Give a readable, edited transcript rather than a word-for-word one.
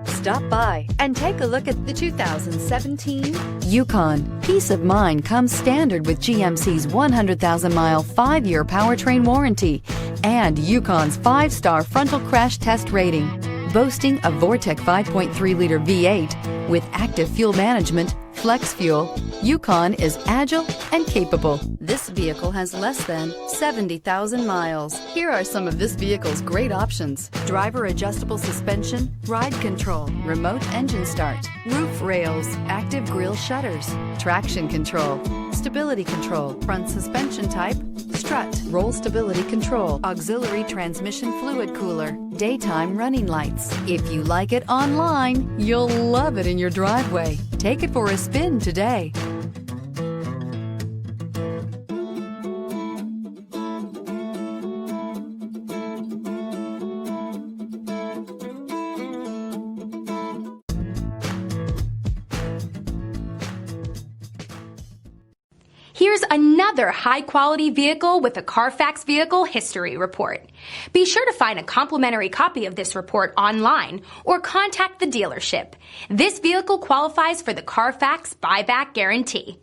Stop by and take a look at the 2017 Yukon. Peace of mind comes standard with GMC's 100,000-mile 5-year powertrain warranty and Yukon's 5-star frontal crash test rating. Boasting a Vortec 5.3-liter V8 with active fuel management, flex fuel, Yukon is agile and capable. This vehicle has less than 70,000 miles. Here are some of this vehicle's great options: driver adjustable suspension, ride control, remote engine start, roof rails, active grille shutters, traction control, stability control, front suspension type, strut, roll stability control, auxiliary transmission fluid cooler, daytime running lights. If you like it online, you'll love it in your driveway. Take it for a spin today. Here's another high-quality vehicle with a CARFAX Vehicle History Report. Be sure to find a complimentary copy of this report online or contact the dealership. This vehicle qualifies for the CARFAX Buyback Guarantee.